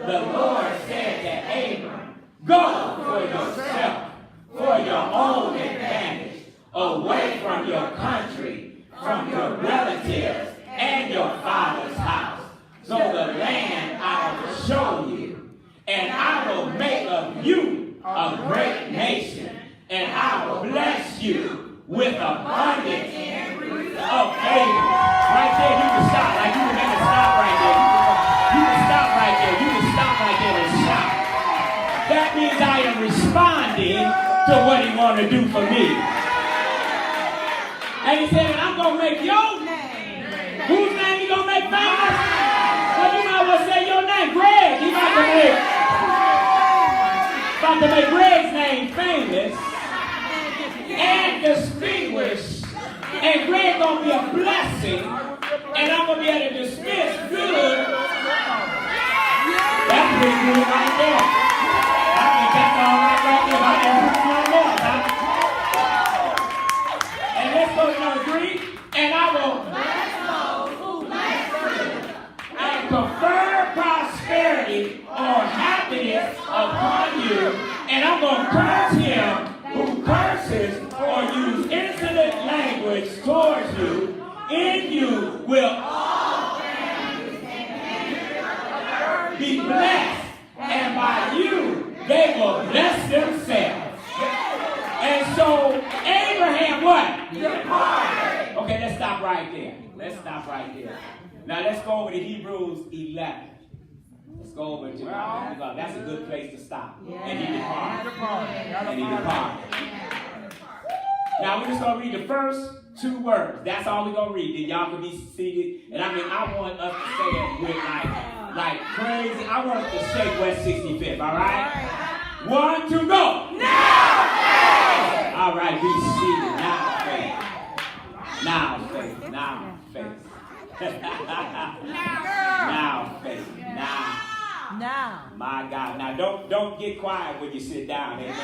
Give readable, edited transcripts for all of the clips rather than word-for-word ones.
the Lord said to Abram, go for yourself, for your own advantage, away from your country, from your relatives, and your father's house. So the land I will show you, and I will make of you a great nation, and I will bless you with abundance of favor. Right there, you can stop. Like you can make it stop right there. You can stop right there. You can stop right there and shout. That means I am responding to what he want to do for me. And he said, I'm going to make your name. Whose name you going to make famous? Well, you might well say your name. Greg. He about to make Greg's name famous and distinguished. And Greg going to be a blessing. And I'm going to be able to dismiss good. That's pretty good right there. I think that's all right there. I can put no more. And let's go to number 3. And I will bless those who bless you, and confer prosperity or happiness upon you. And I'm going to curse him who curses or use insolent language towards you. In you will all families be blessed, and by you they will bless themselves. And so Abraham what? Departed. Okay, let's stop right there. Let's stop right there. Now let's go over to Hebrews 11. Let's go over to that's a good place to stop. And he departed. And he departed. Now we're just going to read the first 2 words. That's all we're going to read. Then y'all can be seated. And I want us to say it with like crazy. I want us to shake West 65th, all right? 1, 2, go. Now faith. All right, be seated. Now faith. Now faith. Now faith. Now faith. Now. My God. Now don't get quiet when you sit down. Amen.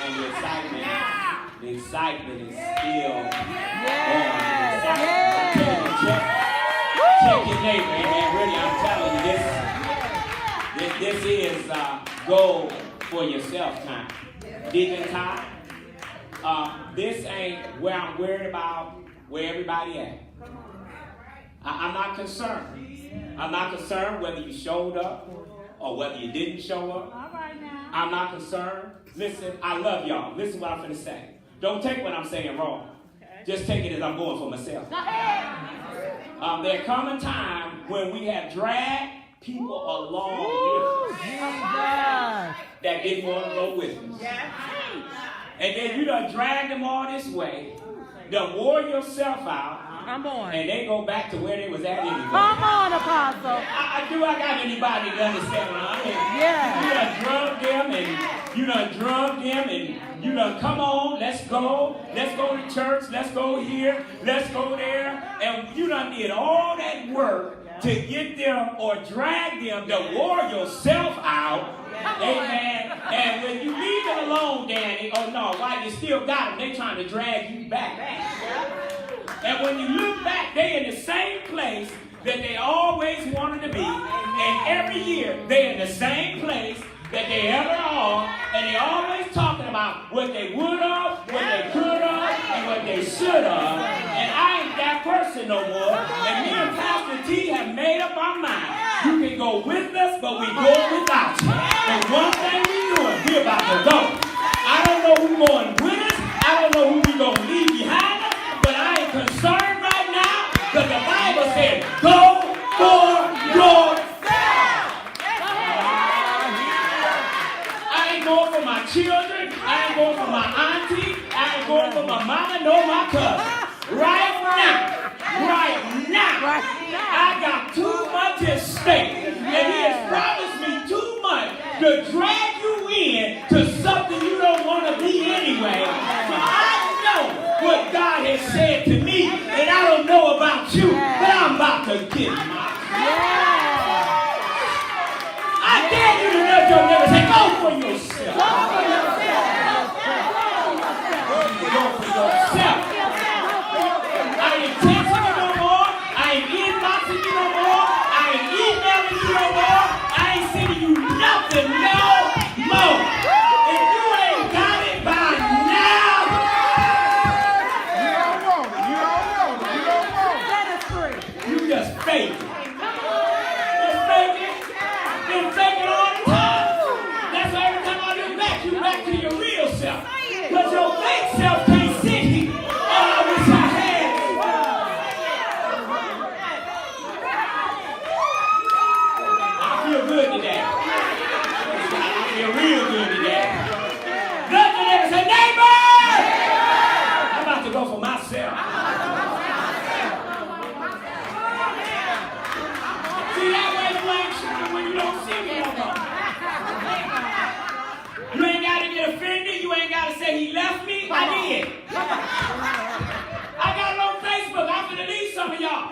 The excitement is still going. Check your neighbor. Amen. Really, I'm telling you, this is go for yourself time. Deacon time. This ain't where I'm worried about where everybody at. I'm not concerned. I'm not concerned whether you showed up or whether you didn't show up. All right now. I'm not concerned. Listen, I love y'all. Listen what I'm going to say. Don't take what I'm saying wrong. Okay. Just take it as I'm going for myself. There come a time when we have dragged people along with us that didn't want to go with us. And then you done drag them all this way, done wore yourself out, Come on. and they go back to where they was at anyway. Come on, Apostle. I got anybody to understand what I mean? Yeah. You done drugged them and you done come on, let's go to church, let's go here, let's go there, and you done did all that work to get them or drag them to wore yourself out. Amen. And when you leave it alone, Danny, oh no, why you still got them? They trying to drag you back. And when you look back, they in the same place that they always wanted to be. And every year, they in the same place that they ever are. And they always talking about what they would have, what they could have, and what they should have. And I ain't that person no more. And me and Pastor T have made up our mind. You can go with us, but we go without you. And one thing we doing, we about to go. I don't know who's going with us. I don't know who we going to leave behind us. But I ain't concerned right now because the Bible said, go for yourself. I ain't going for my children. I ain't going for my auntie. I ain't going for my mama nor my cousin. Right now, I got too much at stake. And he has promised me too much to drag you in to something you don't want to be anyway. So I know what God has said to me, and I don't know about you, but I'm about to get mine. I dare you to nudge your neighbor and say, go for yourself. Go for yourself. Go for yourself. I ain't texting you no more. I ain't inboxing you no more. I ain't emailing you no more. I ain't sending you nothing today. I feel real good today. Look at them and say, neighbor! I'm about to go for myself. See, that way you ain't shooting when you don't see me no more. You ain't got to get offended. You ain't got to say he left me. I did. I got it on Facebook. I'm going to leave some of y'all.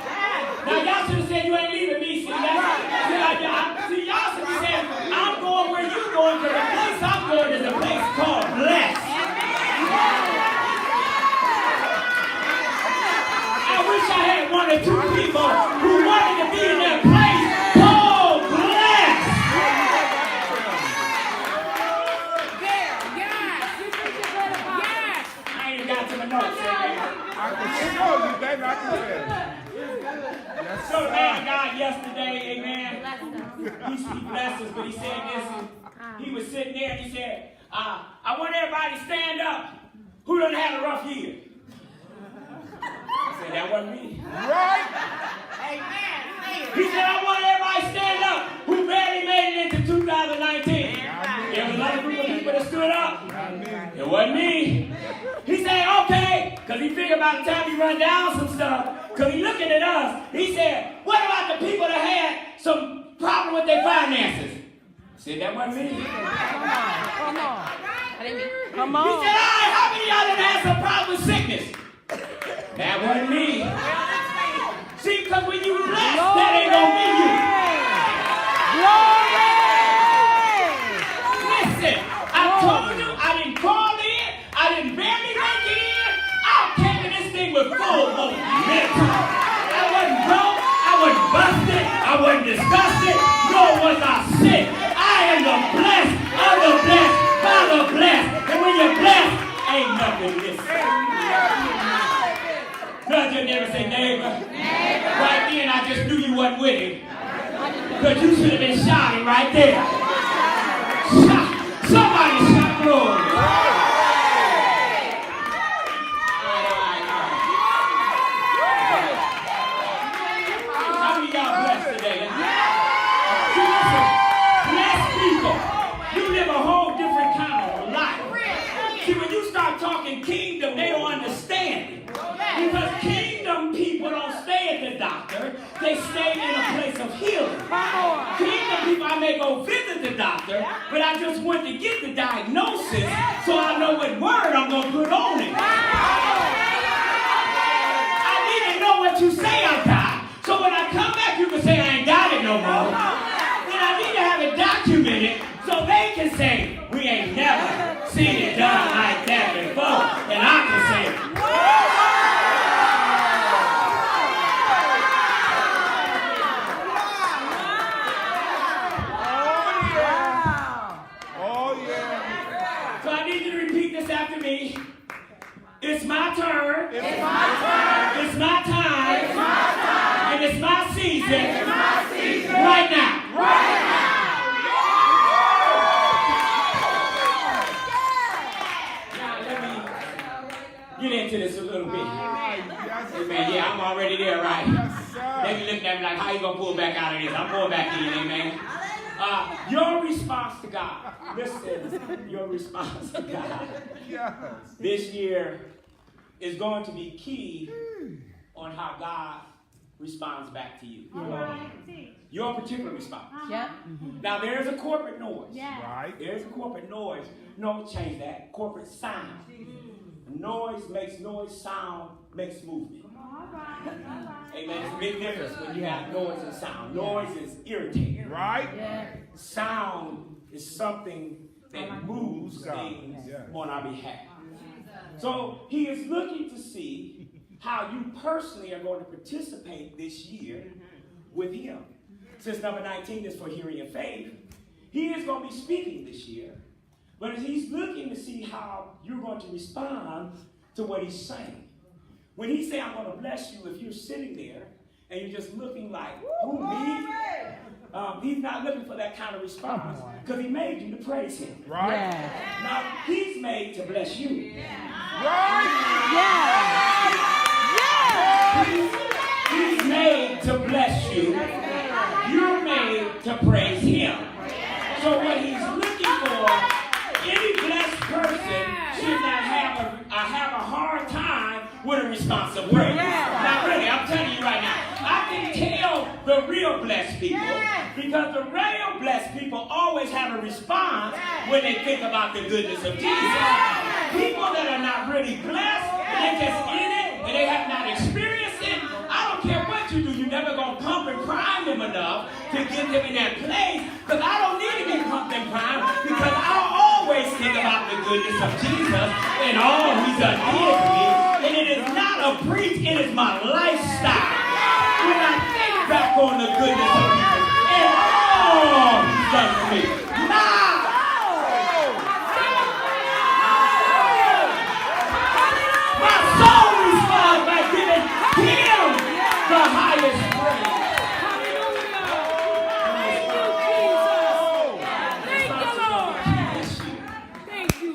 Now, y'all should have said you ain't leaving me. See, y'all should have said, I'm going where you going, because the place I'm going is a place called blessed. I wish I had one or two people who wanted to be in that place called blessed. I ain't got to my notes. I can show you, baby. I can tell. So the man of God yesterday, amen, he blessed us, but he said this. He was sitting there and he said, I want everybody to stand up. Who done had a rough year? I said, that wasn't me. Right? He said, I want everybody to stand up who barely made it into 2019. There was a lot of people that stood up. It wasn't me. He said, okay, because he figured by the time he run down some stuff, because he looking at us, he said, what about the people that had some problem with their finances? I said, that wasn't me. Come on. He said, all right, how many of y'all done had some problem with sickness? That wasn't me. See, because when you blessed, that ain't going to be you. Glory! Listen, I told you, I didn't call in, I didn't barely make it in. I came in this thing with full momentum. I wasn't broke, I wasn't busted, I wasn't disgusted, nor was I sick. I am the blessed, of the blessed, by the blessed. And when you're blessed, ain't nothing missing. No, you never say neighbor. Right then, I just knew you wasn't with him. Because you should have been shouting right there. Somebody shout glory. How many of y'all blessed today? See, listen, blessed people, you live a whole different kind of life. See, when you start talking kingdom, they don't understand it. Because kingdom people don't stay at the doctor, they stay in a place of healing. Kingdom people, I may go visit the doctor, but I just want to get the diagnosis so I know what word I'm going to put on it. I need to know what you say I got. So when I come back, you can say I ain't got it no more. Then I need to have it documented so they can say, we ain't never seen it done like that before. And I can say, after me. It's my turn. It's my turn. It's my time. It's my time. And it's my season. It's my season. Right now. Right now. Now let me get into this a little bit. Amen. Yeah, I'm already there, right? They be looking at me like, how you gonna pull back out of this? I'm pulling back in, amen. Your response to God. Listen, your response to God. Yes. This year is going to be key on how God responds back to you. Your particular response. Yep. Now, there's a corporate noise. Yeah. Right. There's a corporate noise. No, change that. Corporate sound. Noise makes noise, sound makes movement. Amen. It's a big difference when you have noise and sound. Noise is irritating. Right? Yeah. Sound is something that moves things on our behalf. So he is looking to see how you personally are going to participate this year with him. Since number 19 is for hearing and faith, he is going to be speaking this year. But he's looking to see how you're going to respond to what he's saying. When he say, I'm going to bless you, if you're sitting there and you're just looking like, who, me? He's not looking for that kind of response because he made you to praise him. Right? Yeah. Now, he's made to bless you. Right? Yeah. He's made to bless you. You're made to praise him. blessed people. Because the real blessed people always have a response when they think about the goodness of Jesus. People that are not really blessed, they're just in it, and they have not experienced it. I don't care what you do, you're never going to pump and prime them enough to get them in that place. Because I don't need to be pumped and primed, because I'll always think about the goodness of Jesus and all he's done for me. And it is not a preach, it is my lifestyle. When I think back on the goodness of Jesus and all he's done for me. My soul responds by giving him the highest praise.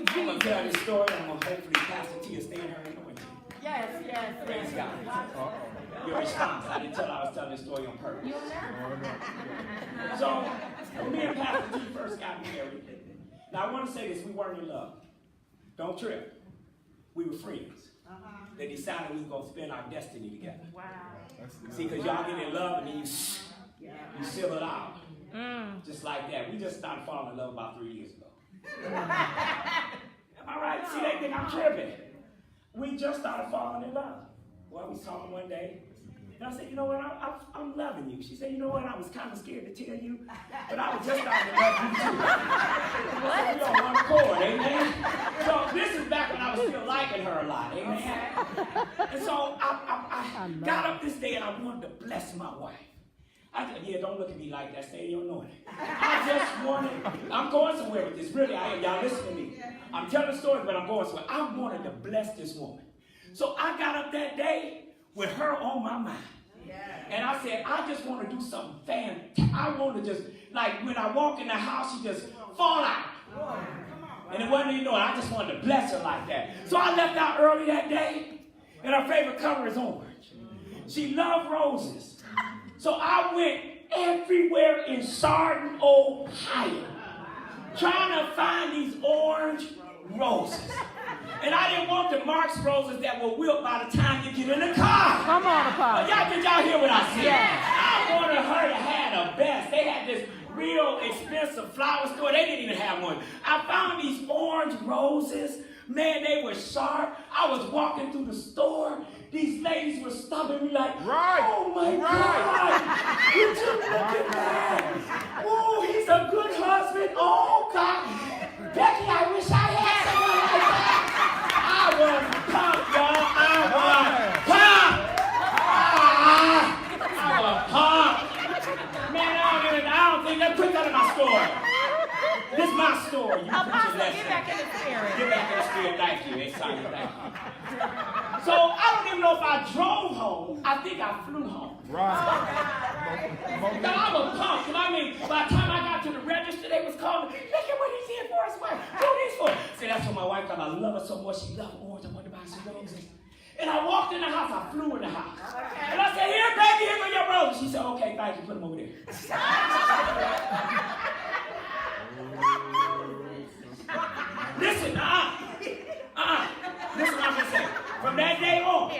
I'm going to tell this story. I'm going to hopefully Pastor Tia stay in her anointing. Yes. Praise God. Your response. I didn't tell her I was telling this story on purpose. So, when me and Pastor T first got married, now I want to say this, we weren't in love. Don't trip. We were friends. They decided we were going to spend our destiny together. Wow. See, because y'all get in love and then you seal it out. Just like that. We just started falling in love about 3 years ago. Am I right? See, they think I'm tripping. We just started falling in love. Well, we was talking one day, and I said, you know what, I'm loving you. She said, you know what, I was kind of scared to tell you, but I was just starting to love you too. So we on one accord, amen? So this is back when I was still liking her a lot, amen? And so I got up this day and I wanted to bless my wife. I said, yeah, don't look at me like that. Stay in your anointing. I'm going somewhere with this. Really, I am. Y'all listen to me. I'm telling stories, but I'm going somewhere. I wanted to bless this woman. So I got up that day with her on my mind. And I said, I just want to do something fantastic. I want to just, like when I walk in the house, she just fall out. And it wasn't, I just wanted to bless her like that. So I left out early that day, and her favorite color is orange. She loved roses. So I went everywhere in Chardon, Ohio, trying to find these orange roses. And I didn't want the Mark's roses that will wilt by the time you get in the car. Come on, Apostle. Did y'all hear what I said? Yeah. I wanted her to have the best. They had this real expensive flower store. They didn't even have one. I found these orange roses. Man, they were sharp. I was walking through the store. These ladies were stopping me like, oh my God, did you look at that? Oh, he's a good husband. Oh God. Becky, I wish I had someone like that. I was pumped, y'all. I was pumped. Man, I don't think that quick out of my story. This is my story. You Apostle, get get back in the spirit. Get back in the spirit. Thank you. Excited. Thank you. So I don't even know if I drove home. I think I flew home. Now I was pumped. I mean, by the time I got to the register, they was calling me, look at what he's here for his wife. Do this for. See, that's what my wife thought. I love her so much. She loved orange. I wanted to buy some roses. And I walked in the house. I flew in the house. And I said, here, baby, here go your roses. She said, okay, thank you. Put them over there. Listen, listen what I'm going to say. From that day on,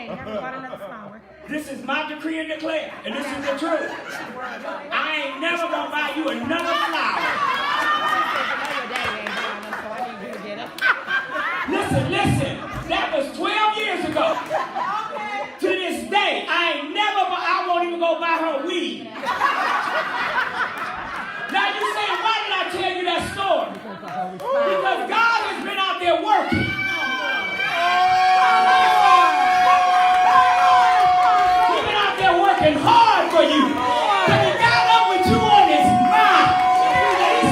this is my decree and declare, and this is the truth. I ain't never going to buy you another flower. Listen, that was 12 years ago. To this day, I won't even go buy her weed. Now you saying, why did I tell you that story? Because God has been out there working. He's been out there working hard for you. And he got up with you on his mind. And he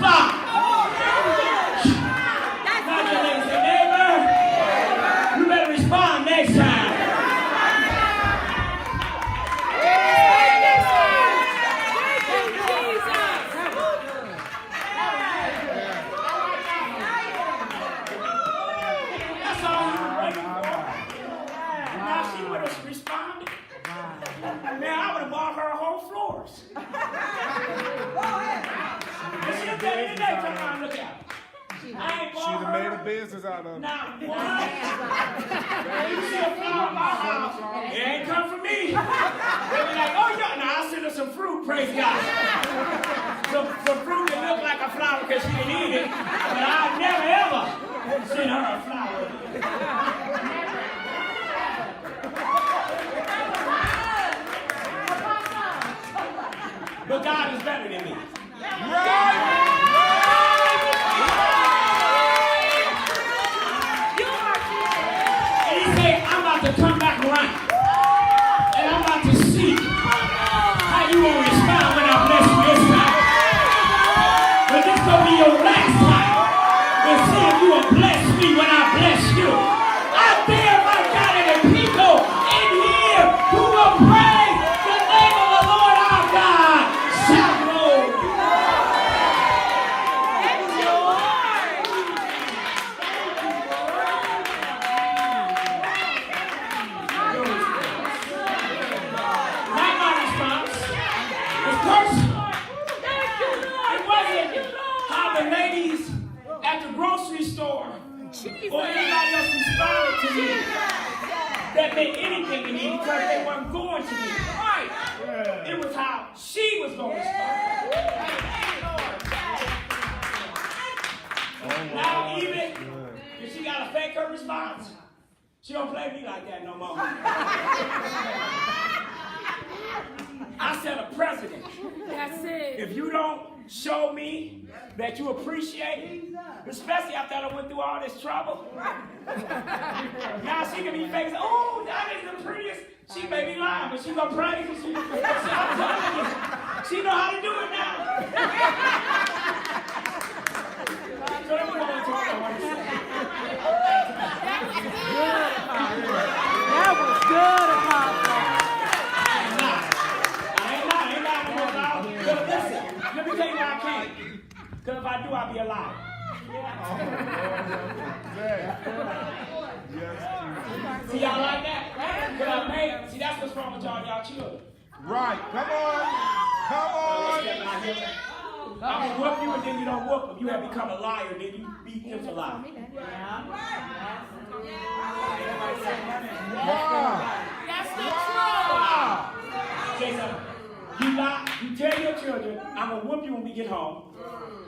supply. Now your neighbor say, neighbor, you better respond next time. That's all he was waiting for. Now she would have responded. Man, I would have bought her whole floors. And she'll tell you today, come on, look out. I ain't bought She'd have made her a business out of it. not one. You see a flower in my house, it ain't come from me. They be like, oh, yeah, now I'll send her some fruit, praise God. Some fruit that look like a flower because she can eat it, but I'll never, ever send her a flower. But God is better than me. And he said, I'm about to come back around. And I'm about to see how you will respond when I bless you this time. But this going to be your last time. And see if you will bless me when I bless you. I dare my God and the people in here who will praise the name of the Lord our God. Shout glory. Not my response. It's personal. It wasn't how the ladies at the grocery store or anybody else responded to me that meant anything to me because they weren't going to me. Right. It was how she was going to respond. Now, even if she got to fake her response, she don't play me like that no more. I set a precedent. That's it. If you don't show me that you appreciate it, especially after I went through all this trouble, now she can be fake. Oh, that is the prettiest. She may be lying, but she gonna praise it. I'm telling you, she know how to do it now. So let me go into what I want to say. That was good, Apostle. Listen, let me tell you why I can't. Because if I do, I'll be a liar. See, y'all like that? But I made, see, that's what's wrong with y'all children. Right. Come on. Come on. I'm going to whoop you and then you don't whoop them. You have become a liar, then you beat them to lie. Wow. That's the Say something. You lie, you tell your children, I'm going to whoop you when we get home.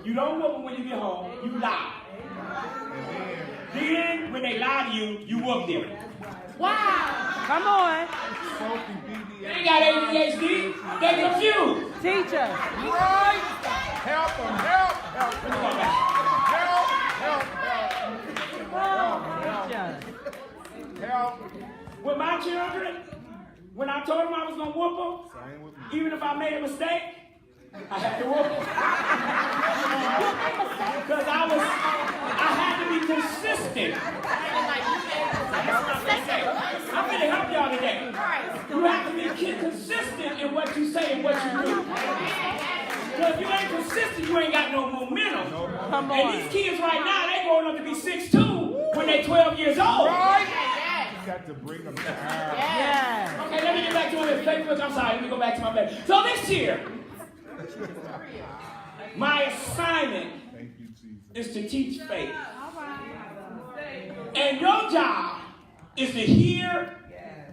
You don't whoop them when you get home, you lie. Then, when they lie to you, you whoop them. Wow. Come on. They ain't got ADHD, they confused. Teach us. Right. Help them. Help. Help. Let me go back. Help. Help. With my children, when I told them I was going to whoop them, even if I made a mistake, I had to whoop them. Because I had to be consistent. I'm going to help y'all today. You have to be consistent in what you say and what you do. Because if you ain't consistent, you ain't got no momentum. Come on. And these kids right now, they growing up to be 6'2" when they're 12 years old. Right. You got to bring them down. Yeah. Okay, let me get back to my Facebook. I'm sorry, let me go back to my bed. So this year, my assignment is to teach faith. And your job is to hear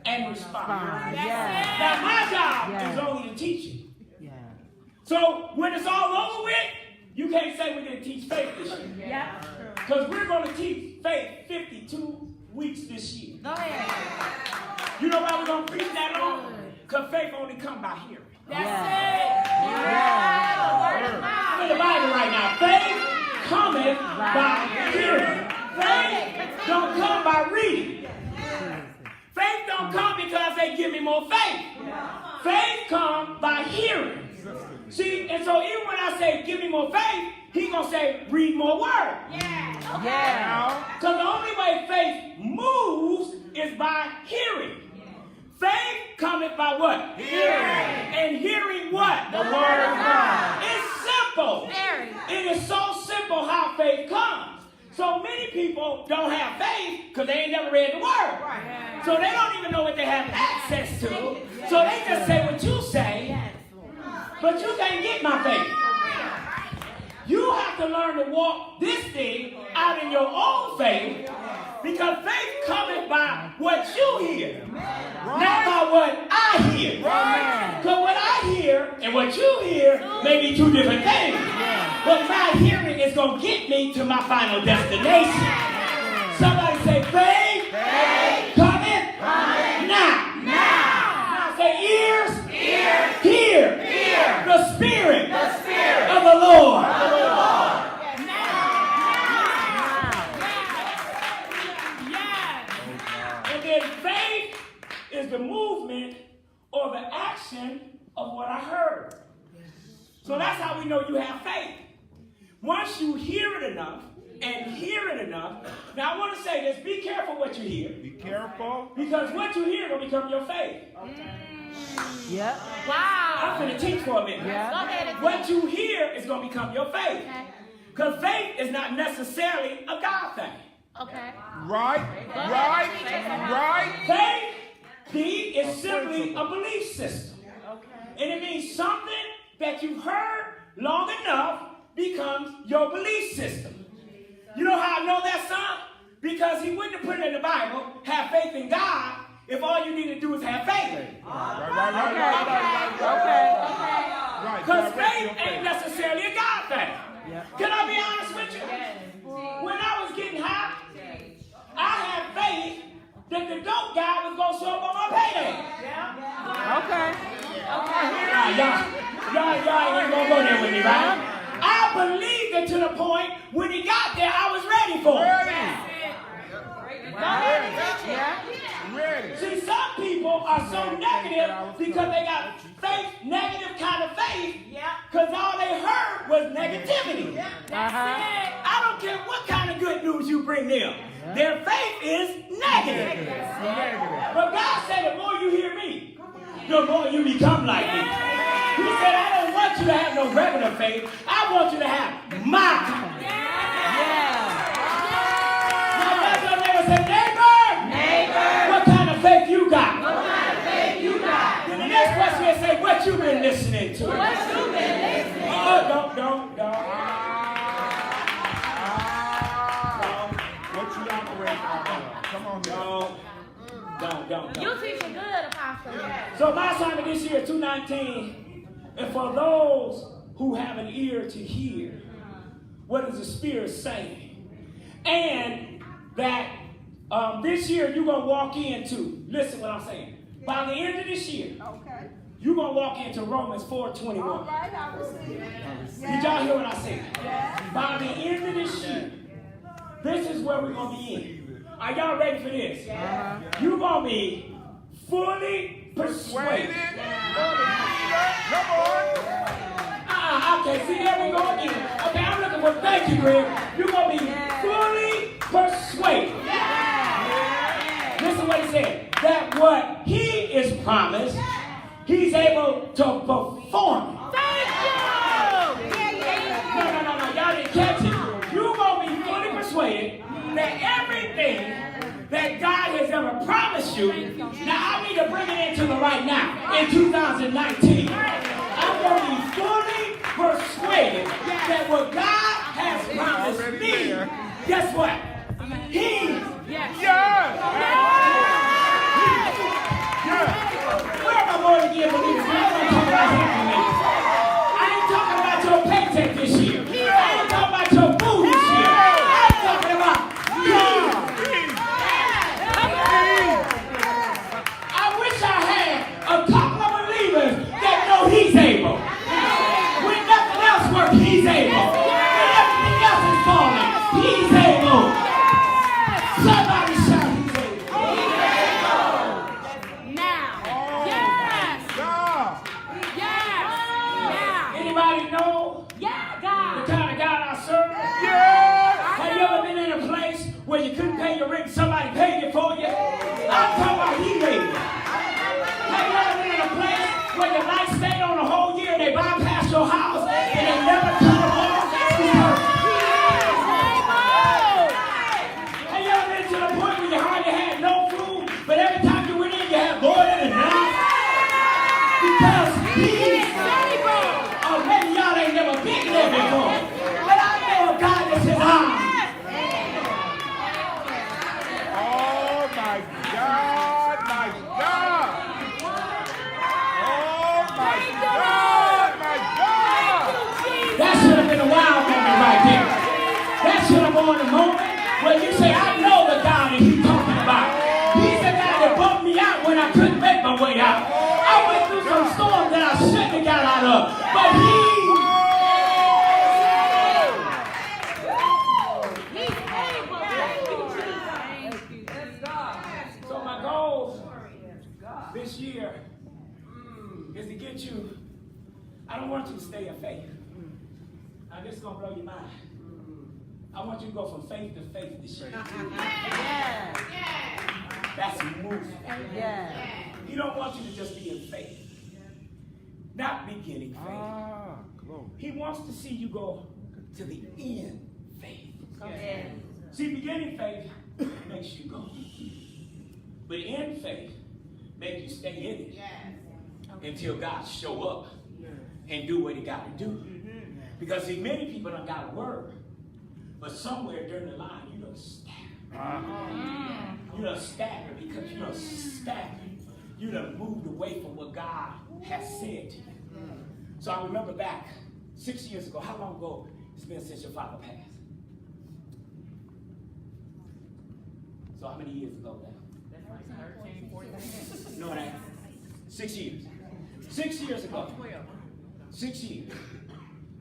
and respond. Yeah. Now my job is only to teach you. Yeah. So when it's all over with, you can't say we didn't teach faith this year. Yeah. Because we're going to teach faith 52 weeks this year. Go ahead. You know why we're going to preach that long? Because faith only comes by hearing. That's it. Yeah. I'm in the Bible right now. Faith cometh by hearing. Faith don't come by reading. Faith don't come because they give me more faith. Faith comes by hearing. See, and so even when I say, give me more faith, he's going to say, read more word. Yeah. Yeah. Because the only way faith moves is by hearing. Faith cometh by what? Hearing. And hearing what? The word of God. It's simple. Very. It is so simple how faith comes. So many people don't have faith because they ain't never read the word. Right. So they don't even know what they have access to. So they just say what you say, but you can't get my faith. You have to learn to walk this thing out in your own faith, because faith cometh by what you hear, not by what I hear. Because what I hear and what you hear may be two different things. But my hearing is going to get me to my final destination. Somebody say, faith cometh now. Now say, ears hear the Spirit of the Lord. And then faith is the movement or the action of what I heard. So that's how we know you have faith. Once you hear it enough and hear it enough, now I want to say this, be careful what you hear. Be careful. Because what you hear will become your faith. Yep. Wow. I'm going to teach for a minute. Yeah. What you hear is going to become your faith. Because faith is not necessarily a God thing. Okay. Right. Faith, D, is simply a belief system. And it means something that you've heard long enough becomes your belief system. You know how I know that, son? Because he wouldn't have put it in the Bible, have faith in God, if all you need to do is have faith. Right. Because faith ain't necessarily a God thing. Can I be honest with you? When I was getting high, I had faith that the dope guy was going to show up on my payday. Y'all ain't going to go there with me, right? I believed it to the point when he got there, I was ready for it. Ready. See, some people are so negative because they got faith, negative kind of faith, because all they heard was negativity. I don't care what kind of good news you bring them. Their faith is negative. But God said the more you hear me, the more you become like me. He said, I don't want you to have no regular faith. I want you to have my kind. Now, that's your neighbor say, neighbor, what kind of faith you got? Then the next question is say, what you been listening to? Oh, don't. What you operate on? Come on, Don't. You teaching good, Apostle. So my assignment this year, 219, and for those who have an ear to hear, what is the Spirit saying? And that this year you're going to walk into, listen what I'm saying, by the end of this year, you're going to walk into Romans 4:21. All right, I receive it. Did y'all hear what I said? By the end of this year, this is where we're going to be in. Are y'all ready for this? You're going to be fully persuaded. Come on. Okay, see, there we go again. Okay, I'm looking for, thank you, Greg. You're going to be fully persuaded. Listen what he said. That what he is promised, he's able to perform. Thank you. No. Y'all didn't catch it. You're going to be fully persuaded that everything that God has ever promised you, now I need to bring it into the right now, in 2019. I'm going to be fully persuaded that what God has promised me, guess what? Where am I going to give believers? I'm going to talk about him for me. I ain't talking about your paycheck this year. I ain't talking about your food this year. I'm talking about you. I wish I had a couple of believers that know he's able. When nothing else works, he's able. When everything else is falling, he's able. where you couldn't pay your rent, somebody paid it for you? I'm talking about he made it. Have you ever been in a place where your lights stayed on the whole year and they bypassed your house and they never cut them off? Have you ever been to the point where you hardly had no food, but every time you went in, you had more than enough? Because he's able. Oh, maybe y'all ain't never been there before. But I know a God that says, Oh my God, my God. Oh my God, my God. that should have been a wild moment right there. That should have been a moment where you say, I know the God that he's talking about. He's the guy that bumped me out when I couldn't make my way out. I went through some storms that I shouldn't have got out of. But so my goal this year is to get you, I don't want you to stay in faith. Now this is going to blow your mind. I want you to go from faith to faith this year. That's moving. He don't want you to just be in faith. Not beginning faith. He wants to see you go to the end faith. See, beginning faith makes you go. But end faith makes you stay in it until God show up and do what he got to do. Because see, many people don't got a word, but somewhere during the line, you don't stagger. You don't stagger because you don't stagger. You done moved away from what God has said to you. So I remember back 6 years ago, how long ago it's been since your father passed? So how many years ago now? That's like 13, 14. No, it ain't. 6 years. 6 years ago. 6 years.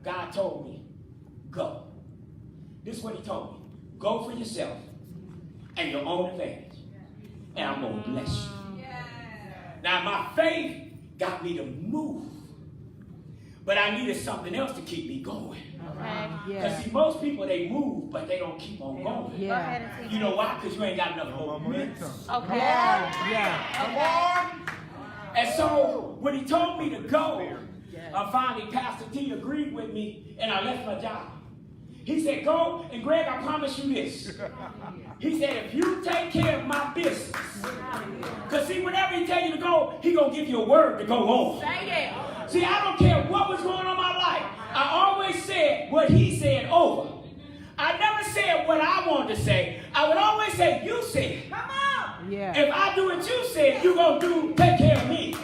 God told me, go. This is what he told me. Go for yourself and your own advantage. And I'm going to bless you. Now, my faith got me to move. But I needed something else to keep me going. Because see, most people, they move, but they don't keep on going. You know why? Because you ain't got enough momentum. Come on. And so, when he told me to go, finally, Pastor T agreed with me, and I left my job. He said, go, and Greg, I promise you this. He said, if you take care of my business, because see, whenever he tell you to go, he going to give you a word to go on. See, I don't care what was going on in my life. I always said what he said over. I never said what I wanted to say. I would always say, you said. Come on. If I do what you said, you going to take care of me.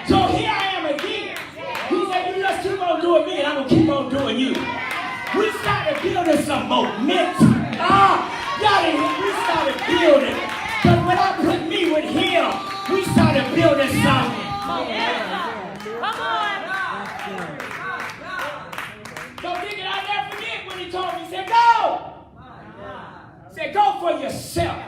So here I am again. He said, you just keep on doing me, and I'm going to keep on doing you. We started building some momentum. Y'all didn't hear? We started building. But when I put me with him, we started building something. Come on. So thinking I'll never forget when he told me, he said, go. He said, go for yourself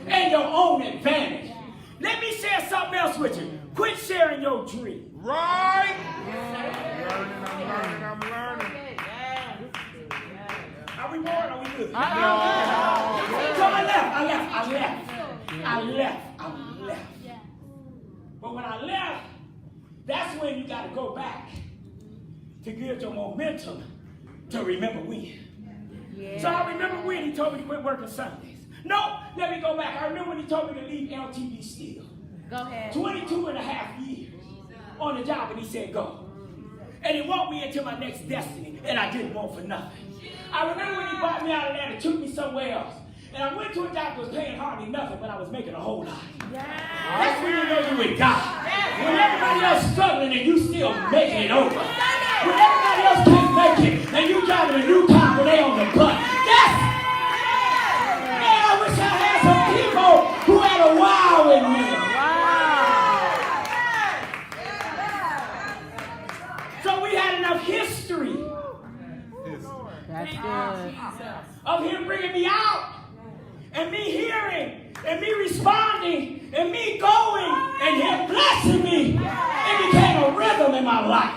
and your own advantage. Let me share something else with you. Quit sharing your dream. Right? I'm learning. Are we bored? Are we good? So I left. But when I left, that's when you got to go back to give your momentum to remember when. So I remember when he told me to quit working Sundays. No, let me go back. I remember when he told me to leave LTV Steel. Go ahead. 22 and a half years on the job, and he said go. And he walked me into my next destiny, and I didn't want for nothing. I remember when he brought me out of there and took me somewhere else. And I went to a job that was paying hardly nothing, but I was making a whole lot. That's when you know you with God. When everybody else struggling and you still making it over. When everybody else can't make it, and you driving a new car when they on the bus. Yes! Man, I wish I had some people who had a wow in me. So we had enough history of him bringing me out, and me hearing, and me responding, and me going, and him blessing me. It became a rhythm in my life.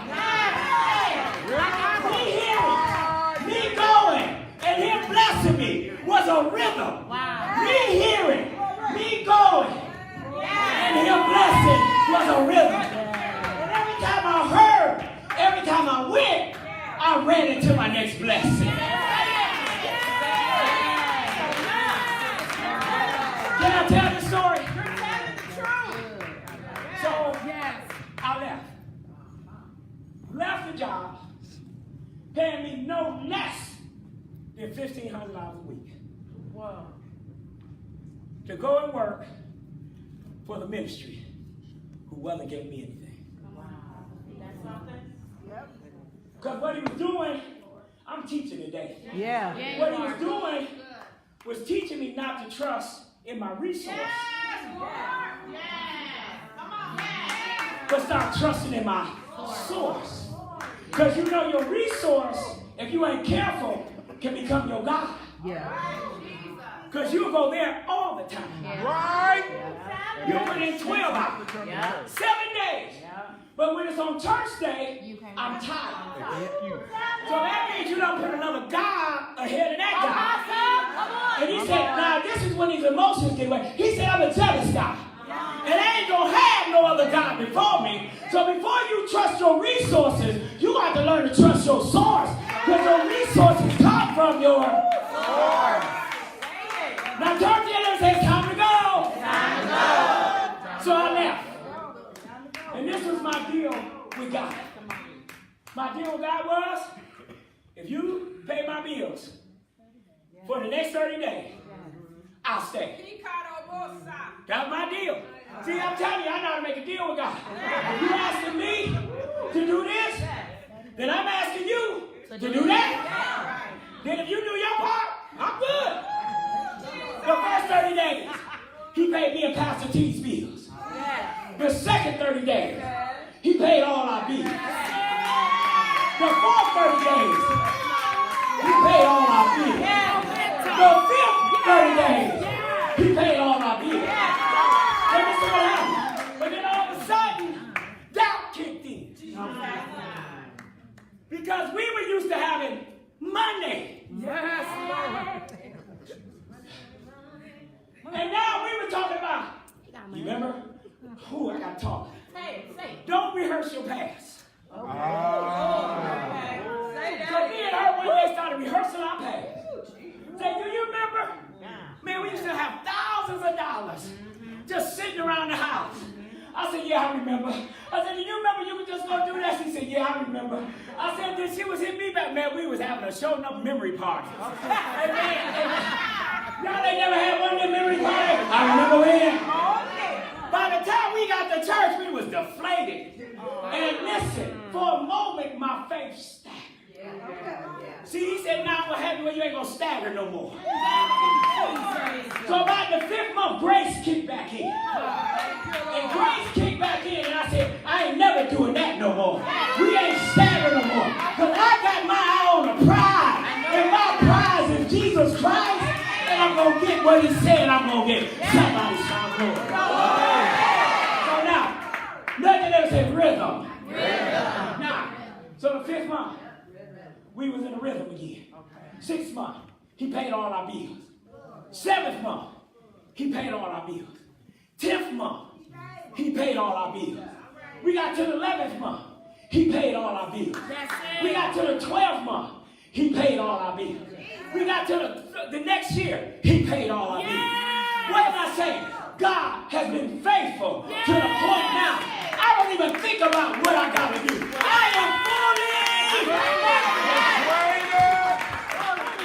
Me hearing, me going, and him blessing me was a rhythm. Me hearing, me going, and him blessing was a rhythm. And every time I heard, every time I went, I ran into my next blessing. Can I tell the story? So, I left the job, paying me no less than $1,500 a week. Whoa. To go and work for the ministry who wasn't giving me anything. That's something? Because what he was doing, I'm teaching today. Yeah. What he was doing was teaching me not to trust in my resource. But start trusting in my source. Because you know your resource, if you ain't careful, can become your God. Yeah. Because you go there all the time. Right. You put in 12 hours, 7 days. But when it's on church day, I'm tired. So that means you don't put another God ahead of that God. And he said, now this is when his emotions get away. He said, I'm a jealous God. And I ain't going to have no other God before me. So before you trust your resources, you got to learn to trust your source. Because your resources come from your source. Now turn to the other and say, time to go. Time to go. So I left. And this was my deal with God. My deal with God was, if you pay my bills for the next 30 days, I'll stay. That was my deal. See, I'm telling you, I know how to make a deal with God. If you're asking me to do this, then I'm asking you to do that. Then if you do your part, I'm good. The first 30 days, he paid me and Pastor T's bills. The second 30 days, he paid all our bills. The fourth 30 days, he paid all our bills. The fifth 30 days, he paid all our bills. Let me see what happened. But then all of a sudden, doubt kicked in. Because we were used to having money. Yes, Lord. And now we were talking about, you remember? Who I got to talk. Don't rehearse your past. So me and her, when they started rehearsing our past, say, do you remember? Man, we used to have thousands of dollars just sitting around the house. I said, yeah, I remember. I said, do you remember you were just going to do that? She said, yeah, I remember. I said, then she was hitting me back. Man, we was having a showing up memory party. Hey, man, y'all ain't never had one of them memory parties? I remember when. By the time we got to church, we was deflated. And listen, for a moment, my faith staggered. See, he said, now what happened when you ain't going to stagger no more. So about the 5th month, grace kicked back in. And grace kicked back in, and I said, I ain't never doing that no more. We ain't staggering no more. Because I got my eye on the prize. And my prize is Jesus Christ. And I'm going to get what he said I'm going to get. Somebody shout glory. So now, nothing else said rhythm. Now, so the 5th month, we was in a rhythm again. 6th month, he paid all our bills. 7th month, he paid all our bills. 10th month, he paid all our bills. We got to the 11th month, he paid all our bills. We got to the 12th month, he paid all our bills. We got to the next year, he paid all our bills. What am I saying? God has been faithful to the point now. I don't even think about what I got to do. I am fully.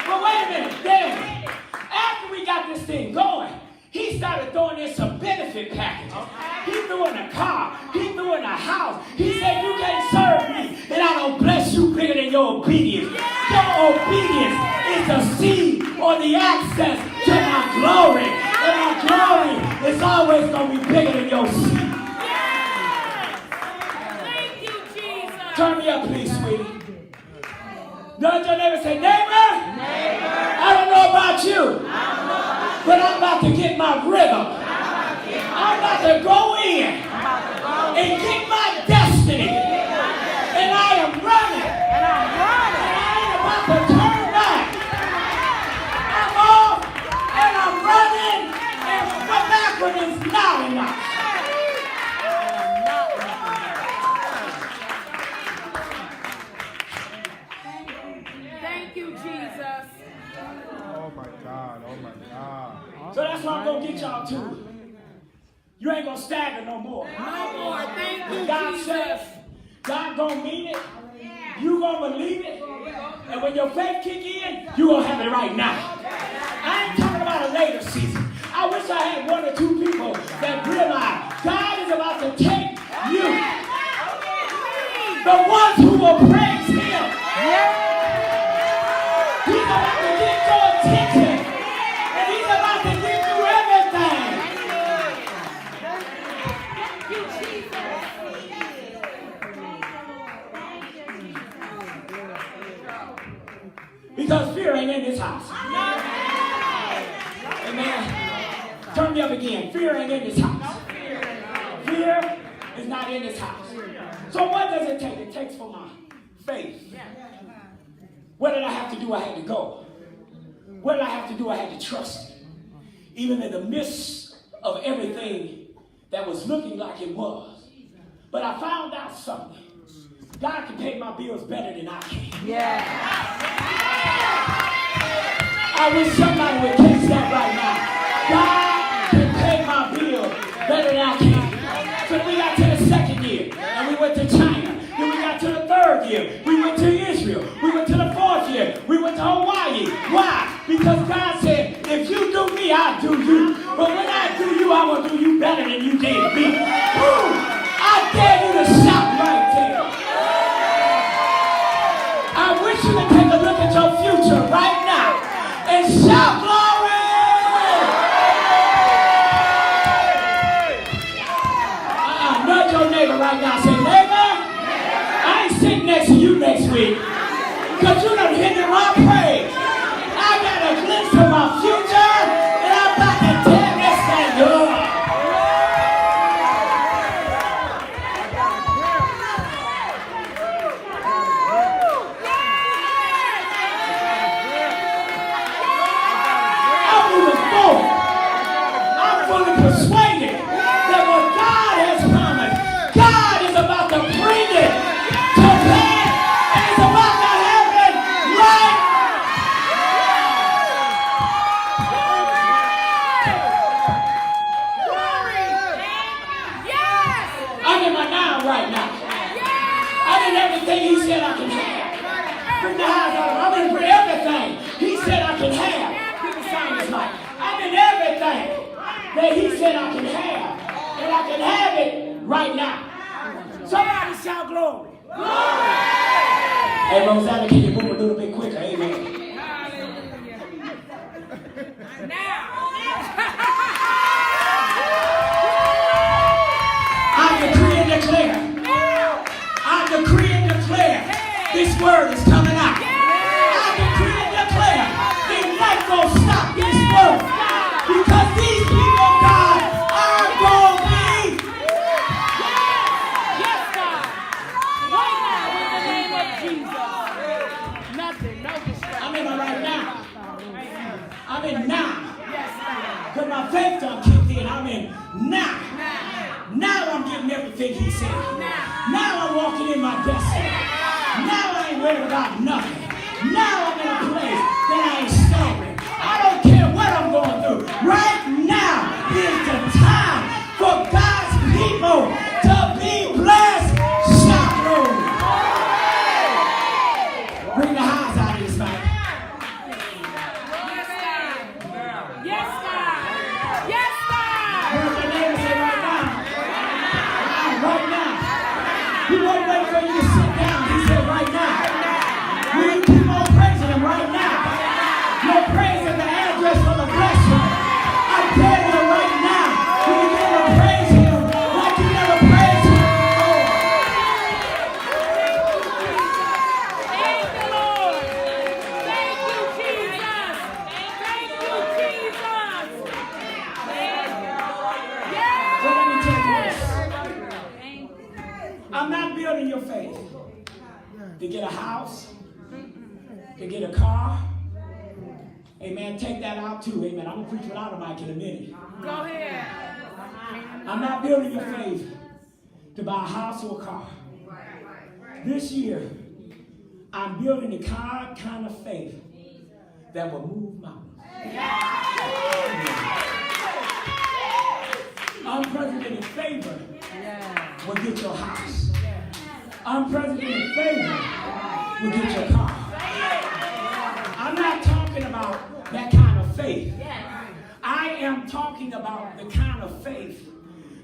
But wait a minute, then, after we got this thing going, he started throwing in some benefit packages. He threw in a car. He threw in a house. He said, you can't serve me, and I don't bless you bigger than your obedience. Your obedience is the seed or the access to my glory. And my glory is always going to be bigger than your seed. Thank you, Jesus. Turn me up, please, sweetie. Don't your neighbor say, neighbor, I don't know about you, but I'm about to get my rhythm. I'm about to go in and get my destiny. And I am running. And I ain't about to turn back. I'm off and I'm running. Thank you, Jesus. Oh my God. Oh my God. So that's what I'm going to get y'all to. You ain't going to stagger no more. No more. Thank you, God Jesus. says, God going to mean it. You going to believe it. And when your faith kick in, you going to have it right now. I ain't talking about a later season. I wish I had one or two people that realize God is about to take you. The ones who will praise Him. He's about to get your attention. And He's about to give you everything. Because fear ain't in this house. Amen. Turn me up again. Fear ain't in this house. Fear is not in this house. So what does it take? It takes for my faith. What did I have to do? I had to go. What did I have to do? I had to trust it. Even in the midst of everything that was looking like it was. But I found out something. God can pay my bills better than I can. I wish somebody would catch that right now. God can pay my bill better than I can. So we got to the second year, and we went to China. Then we got to the third year. We went to Israel. We went to the fourth year. We went to Hawaii. Why? Because God said, if you do me, I'll do you. But when I do you, I will do you better than you did me. Boom! I dare you to shout right there. I wish you would take a look at your future right now and shout glory! Nudge your neighbor right now. Say, neighbor, I ain't sitting next to you next week because you done hit the wrong praise. I got a glimpse of my future and I'm about to tear this thing up. Persuaded that what God has promised, God is about to bring it to pass, and it's about to happen right. Yes. I'm in my now right now. I'm in everything He said I can have. Bring the house out. I'm in everything He said I can have. People sound this like I'm in everything that He said I can have. And I can have it right now. Somebody shout glory. Glory! Hey, Rosanna, can you move a little bit quicker? Amen. I decree and declare. I decree and declare. This word is coming out. I decree and declare. It's not going to stop this word. Because these people, God, are going to be. Yes, God. Right now, in the name of Jesus. Nothing, no distraction. I'm in my right now. I'm in now. Yes, God. Because my faith done kicked in. I'm in now. Now I'm getting everything He said. Now I'm walking in my destiny. Now I ain't worried about nothing. Now I'm in a place that I ain't stumbling. I don't care what I'm going through. Right now is the time for God's people to be blessed. Shout glory. Bring the highs out of this man. Yes, God. Yes, God. Where's your neighbor say right now? Right now. He won't wait for you to sit down. He said right now. Will you keep on praising Him right now? Your praise is the address for the blessing. I tell you right now, will you never praise Him like you never praised Him before? Thank you, Lord. Thank you, Jesus. Thank you, Jesus. So let me tell you this. I'm not building your faith to get a house, to get a car. Amen. Take that out too. Amen. I'm going to preach without a mic in a minute. Go ahead. I'm not building your faith to buy a house or a car. This year, I'm building the kind of faith that will move mountains. Unprecedented favor will get your house. Unprecedented favor will get your car. I'm not talking about that kind of faith. I am talking about the kind of faith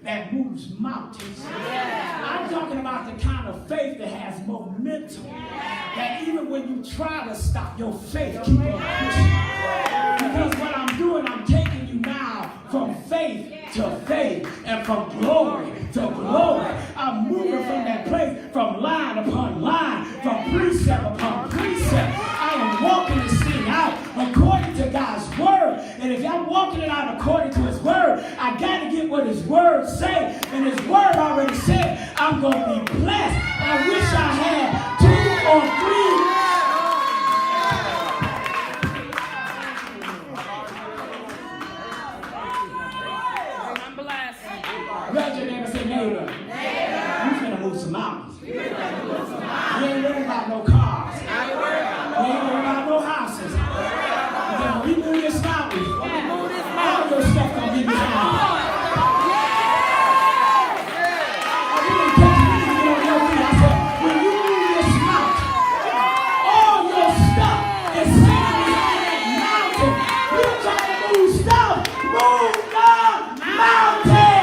that moves mountains. I'm talking about the kind of faith that has momentum. That even when you try to stop, your faith keep on pushing. Because what I'm doing, I'm taking you now from faith to faith and from glory to glory. I'm moving from that place, from line upon line, from precept upon precept. I am walking this thing out according to God's word. And if I'm walking it out according to his word, I got to get what his word say. And his word already said, I'm going to be blessed. I wish I had 2 or 3. Grab your neighbor and say, neighbor, you finna move some mountains. You ain't worried about no cars. You ain't worried about no houses. When we move this mountain, all your stuff gonna be behind. When you move this mountain, all your stuff is sitting behind that mountain. You trying to move stuff, move the mountain.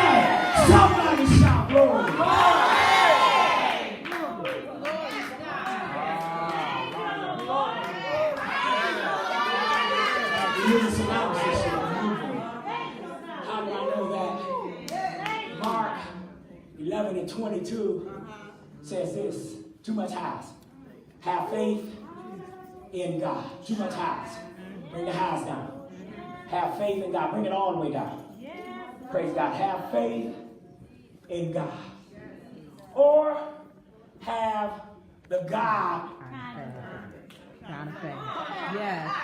Somebody shout glory. How do I know that? Mark 11:22 says this. Too much house. Have faith in God. Too much house. Bring the house down. Have faith in God. Bring it all the way down. Praise God. Have faith in God. Or have the God Kind of faith. Yes.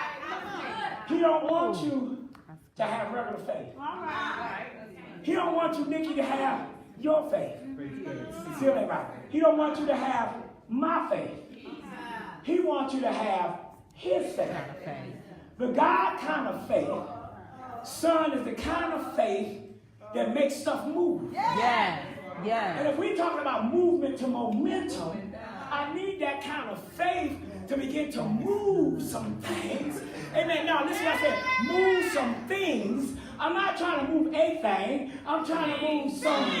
He don't want you to have regular faith. He don't want you, Nikki, to have your faith. Still ain't right. He don't want you to have my faith. He wants you to have his faith. The God kind of faith, son, is the kind of faith that makes stuff move. Yeah. And if we're talking about movement to momentum, I need that kind of faith to begin to move some things. Amen. Now, listen what I said. Move some things. I'm not trying to move a thing. I'm trying to move some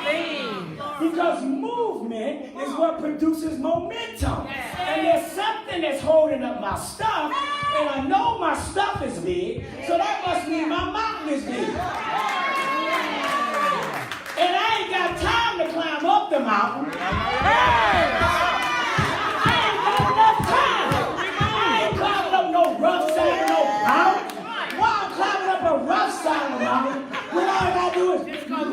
things. Because movement is what produces momentum. And there's something that's holding up my stuff. And I know my stuff is big. So that must mean my mountain is big. And I ain't got time to climb up the mountain. I ain't got enough time. I ain't climbing up no rough side of no mountain. Why I'm climbing up a rough side of the mountain when all I gotta do is move?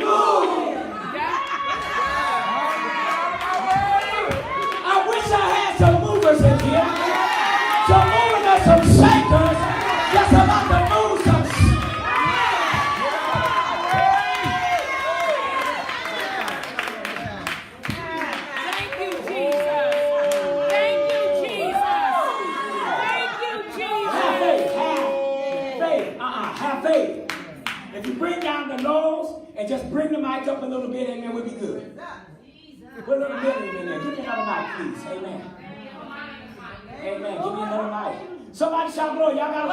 I wish I had some movers in here. Some movers and some shakers just about to move some If you bring down the lows and just bring the mic up a little bit, amen, we'll be good. Put a little bit in there. Give me another mic, please. Amen. Amen. Give me another mic. Somebody shout glory. Y'all got to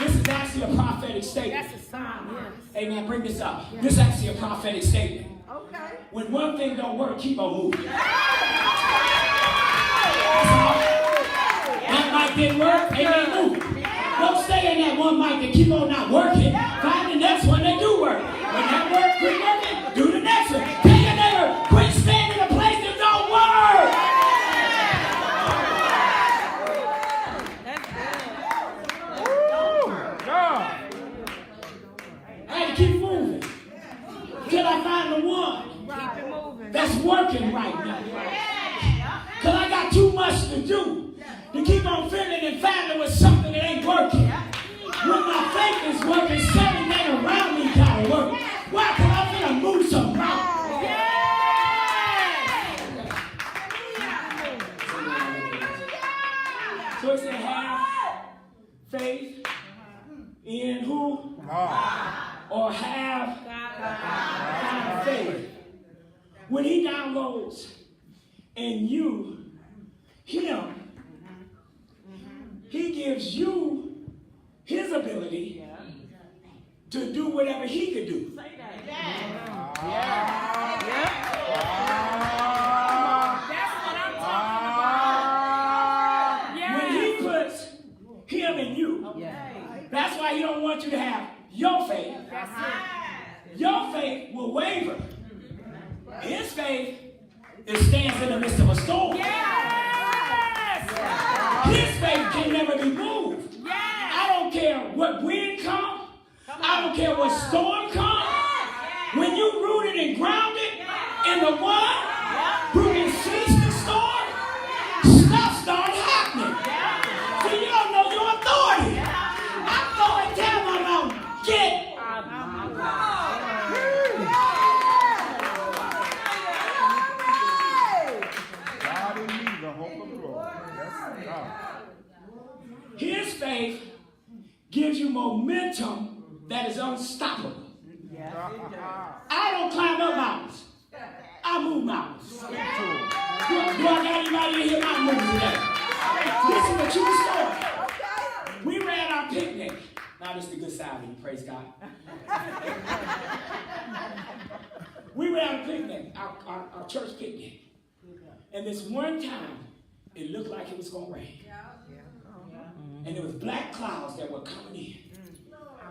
This is actually a prophetic statement. That's a sign, yes. Amen. Bring this up. This is actually a prophetic statement. Okay. When one thing don't work, keep on moving. That mic didn't work, it ain't moving. Don't stay in that one mic and keep on not working. Find the next one that do work. When that works, quit working, do the next one. Tell your neighbor, quit standing in a place that don't work. I had to keep moving till I find the one that's working right now. Because I got too much to do to keep on feeling and finding with something that ain't working. When my faith is working, everything around me gotta work. Why? Because I'm gonna move some mountains. So it said, have faith in who? Or have faith. When he downloads in you, him, he gives you his ability to do whatever he could do. When he puts him in you, that's why he don't want you to have your faith. Your faith will waver. His faith stands in the midst of a storm. His faith can never be moved. I don't care what wind comes. I don't care what storm comes. When you rooted and grounded in the one who can cease the storm, stuff starts happening. So you don't know your authority. I'm going to tell my mouth, get. God in me, the hope of glory. That's God. His faith gives you momentum that is unstoppable. I don't climb up mountains. I move mountains. Do I got anybody in here not moving today? This is a true story. We ran our picnic. Now this is the good side of me, praise God. We ran a picnic, our church picnic. And this one time, it looked like it was going to rain. And there was black clouds that were coming in.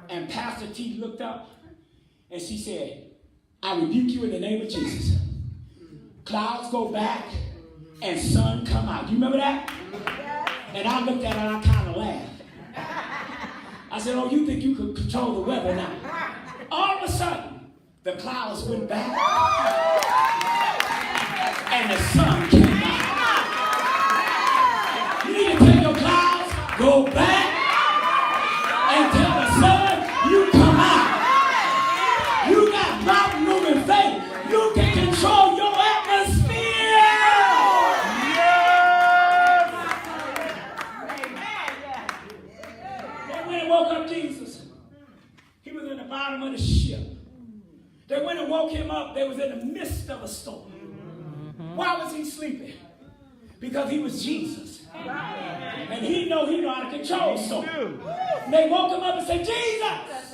And Pastor T looked up and she said, I rebuke you in the name of Jesus. Clouds go back and sun come out. You remember that? And I looked at her and I kind of laughed. I said, oh, you think you could control the weather now? All of a sudden, the clouds went back and the sun came out. You need to tell your clouds, go back and tell the sun, you come out. You got mountain moving faith. You can control your atmosphere. They went and woke up Jesus. He was in the bottom of the ship. They went and woke him up. They was in the midst of a storm. Why was he sleeping? Because he was Jesus. And he know how to control storm. They woke him up and said, Jesus,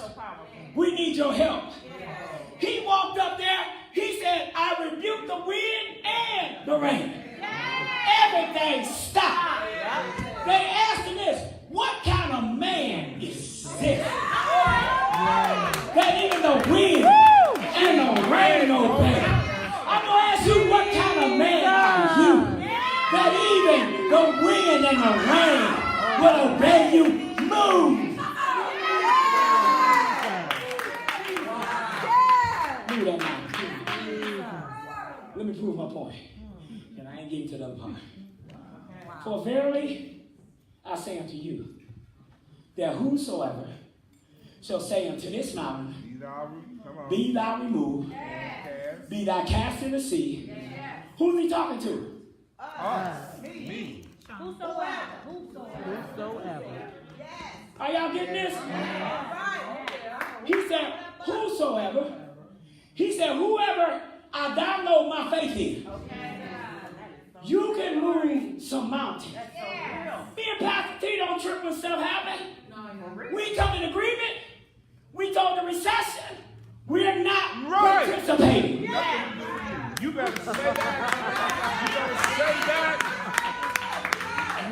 we need your help. He walked up there. He said, I rebuke the wind and the rain. Everything stopped. They asked him this, what kind of man is this? That even the wind and the rain obey. I'm going to ask you, what kind of man are you? That even the wind and the rain will obey you. Move. Move that mountain. Let me prove my point. And I ain't getting to the other part. For verily, I say unto you, that whosoever shall say unto this mountain, be thou removed, be thou cast in the sea. Who's he talking to? Us. Me. Whosoever. Are y'all getting this? He said, whosoever. He said, whoever I download my faith in, you can move some mountains. Me and Pastor T don't trip when stuff happens. We come in agreement. We told the recession, we're not participating. You better say that. You better say that.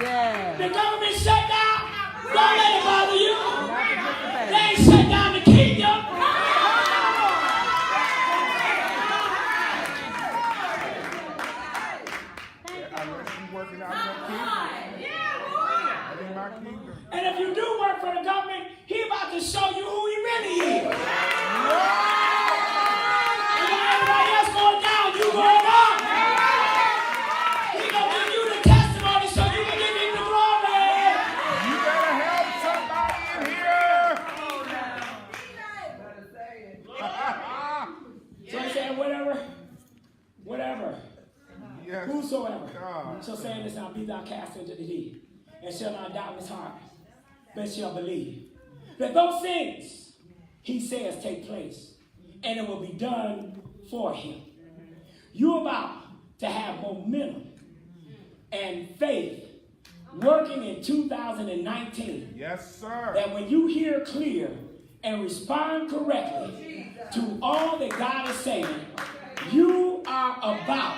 Yeah. The government shut down. Don't let it bother you. They ain't shut down the kingdom. Unless you working out your kingdom. And if you do work for the government, he about to show you who he really is. And when everybody else going down, you going up. He gonna give you the testimony so you can give him the glory. You better help somebody in here. whosoever shall say in this hour, be thou cast into the deep, and shall not doubt in his heart, but shall believe that those things he says take place, and it will be done for him. You're about to have momentum and faith working in 2019. Yes, sir. That when you hear clear and respond correctly to all that God is saying, you are about.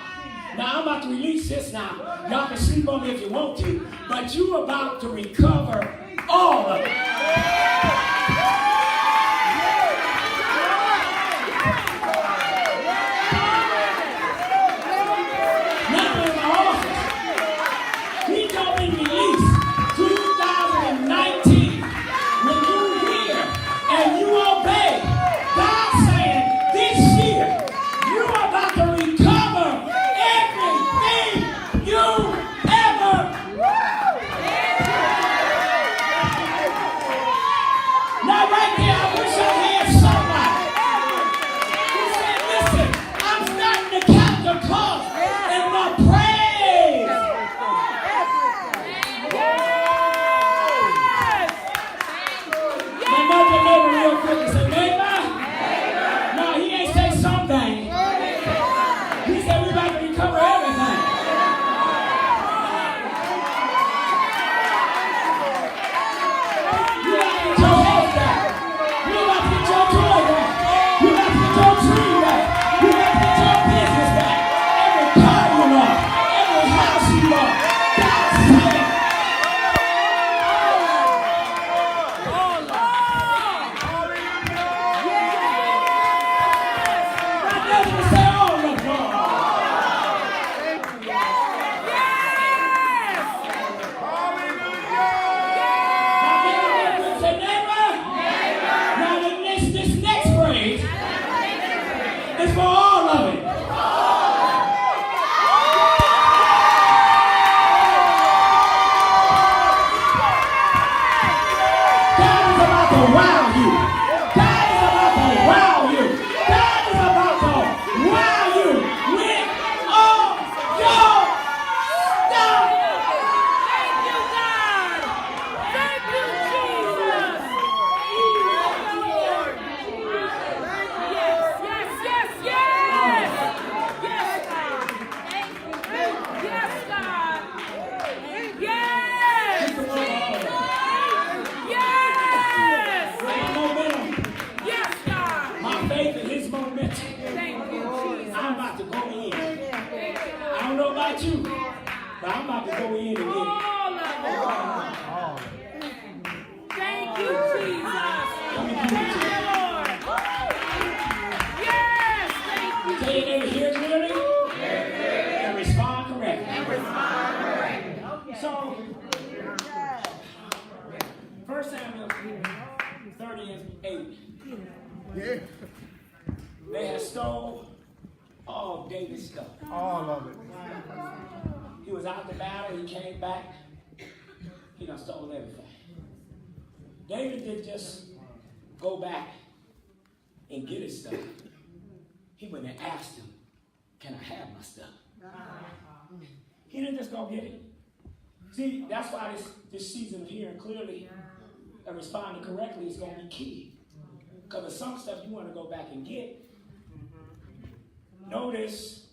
Now I'm about to release this now. Y'all can sleep on me if you want to, but you're about to recover all of it. They had stole all of David's stuff. All of it. He was out the battle, he came back, he done stole everything. David didn't just go back and get his stuff. He went and asked him, can I have my stuff? He didn't just go get it. See, that's why this season of hearing clearly and responding correctly is going to be key. Because there's some stuff you want to go back and get. Notice,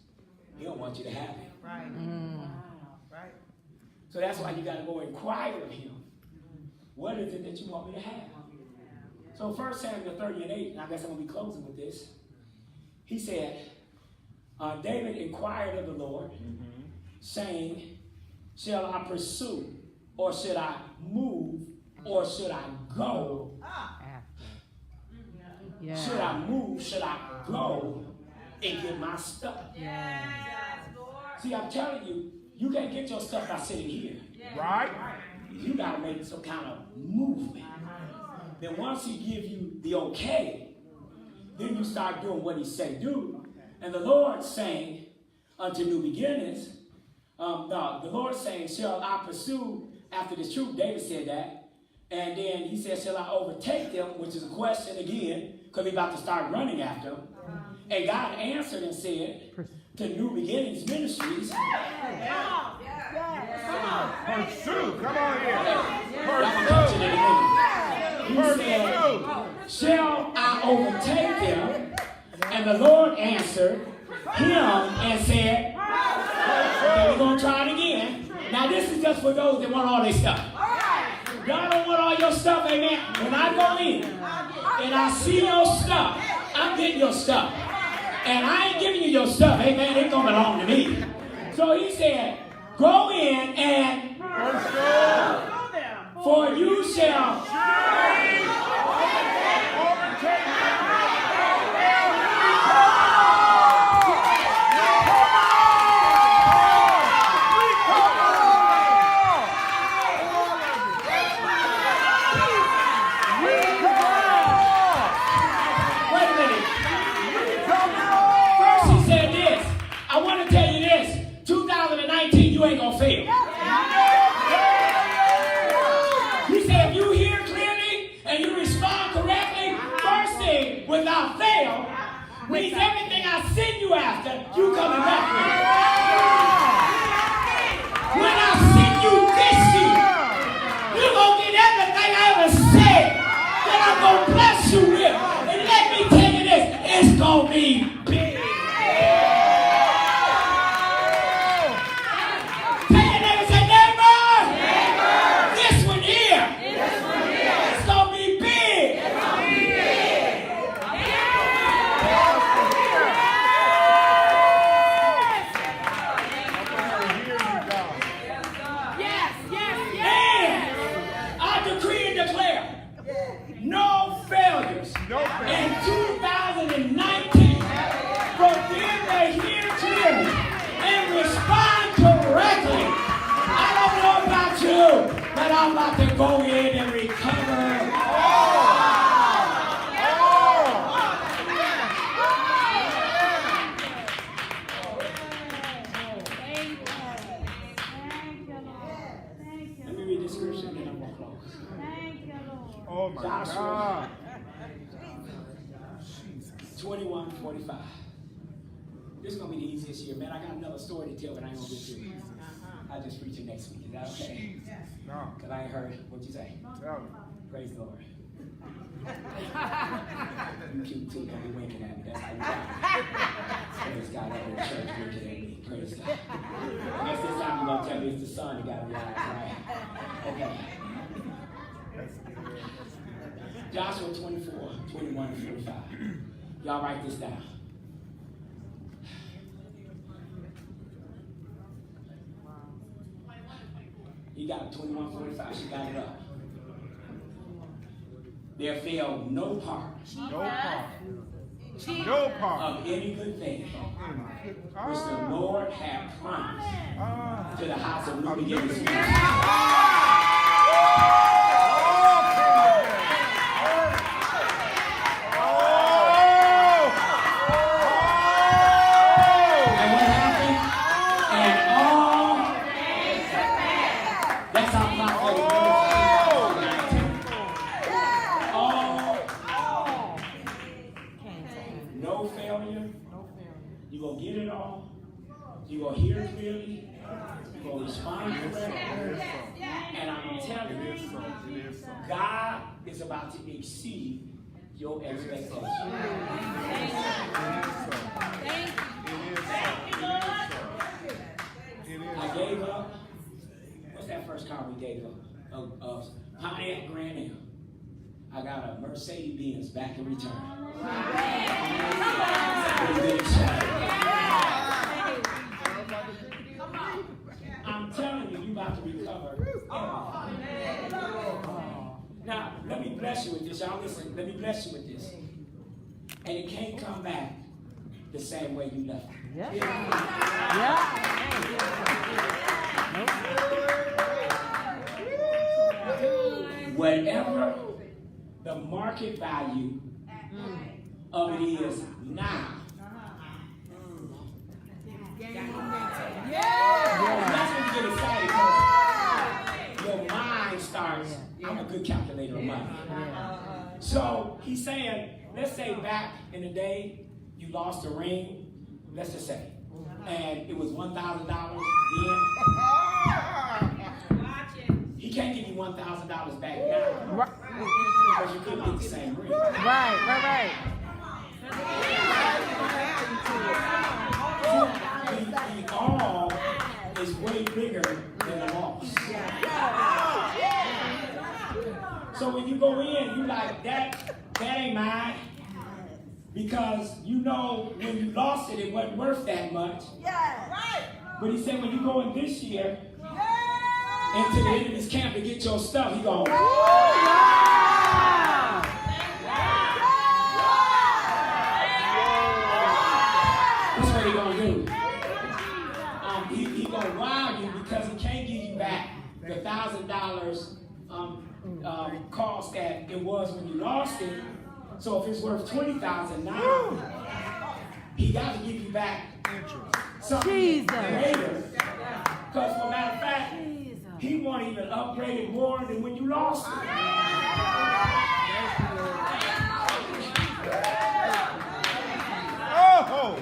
he don't want you to have it. Right. Right. So that's why you got to go inquire of him. What is it that you want me to have? So 1 Samuel 30:8, and I guess I'm going to be closing with this. He said, David inquired of the Lord, saying, shall I pursue, or should I move, or should I go? Yeah. Should I move? Should I go and get my stuff? Yeah. See, I'm telling you, you can't get your stuff by sitting here. Right? You got to make some kind of movement. Then once he gives you the okay, then you start doing what he say do. And the Lord saying unto new beginnings, the Lord saying, shall I pursue after the truth? David said that. And then he said, shall I overtake them? Which is a question again, because he's about to start running after them. And God answered and said to New Beginnings Ministries, Pursue. Come on here. I'll touch it in a minute. He said, shall I overtake them? And the Lord answered him and said, okay, we're going to try it again. Now this is just for those that want all their stuff. Y'all don't want all your stuff, amen? When I go in and I see your stuff, I'm getting your stuff. And I ain't giving you your stuff, amen? It's going to belong to me. So he said, go in and for you shall you ain't gonna fail. He said, if you hear clearly and you respond correctly, first thing, without fail, means everything I send you after, you coming back with it. When I send you this year, you're gonna get everything I ever said that I'm gonna bless you with. And let me tell you this, it's gonna be big. In 2019, for them that hear clearly and respond correctly. I don't know about you, but I'm about to go in and recover. Let me read the scripture and then I'm going to close. Oh my Joshua. God. 21:45. This is going to be the easiest year, man. I got another story to tell, but I ain't going to get to it. I'll just preach it next week. Is that okay? No. Because I ain't heard what you say. Tell me. Praise the Lord. You cute too. Don't be winking at me. That's how you got it. Praise God. I'm in church winking at me. Praise God. I guess this time you're going to tell me it's the sun that got me eyes, right? Okay. Joshua 24:21-45. Y'all write this down. You got it, 21:45. She got it up. There failed no part of any good thing which the Lord had promised to the house of New Beginnings. You're going to get it all. You're going to hear it clearly. You're going to respond correctly. And I'm telling you, God is about to exceed your expectations. I gave up. What's that first car we gave up? Pontiac Grand Am. I got a Mercedes-Benz back in return. I'm telling you, you about to recover. Now, let me bless you with this. Y'all listen, let me bless you with this. And it can't come back the same way you left it. Whatever the market value of it is now. That's when you get excited because your mind starts. I'm a good calculator of money. So he's saying, let's say back in the day, you lost a ring, let's just say, and it was $1,000 then, he can't give you $1,000 back now because you couldn't get the same ring. Right. The all is way bigger than the loss. So when you go in, you like, that ain't mine. Because you know when you lost it, it wasn't worth that much. But he said when you go in this year, into the enemy's camp to get your stuff, he going, that's what he going to do. He going to wow you because he can't give you back the $1,000 cost that it was when you lost it. So if it's worth $20,000 now, he got to give you back something greater. Because for a matter of fact, he won't even upgrade it more than when you lost it.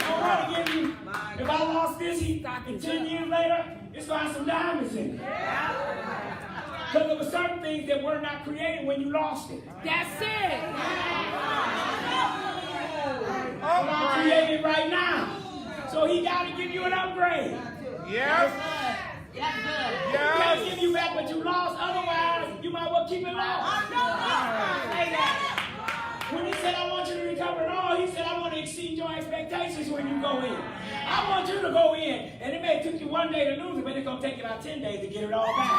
I want to give you, if I lost this, in 10 years later, it's going to have some diamonds in it. Because there were certain things that were not created when you lost it. That's it. But I'm creating right now. So he got to give you an upgrade. Yes. He can't give you back what you lost. Otherwise, you might well keep it lost. When he said, I want you to recover it all, he said, I want to exceed your expectations when you go in. I want you to go in. And it may take you one day to lose it, but it's going to take you about 10 days to get it all back.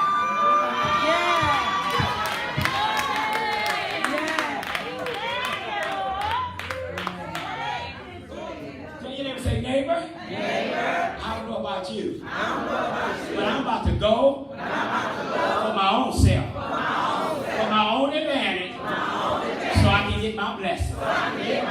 Say, neighbor, I don't know about you, but I'm about to go for my own self, for my own advantage, so I can get my blessing. Amen.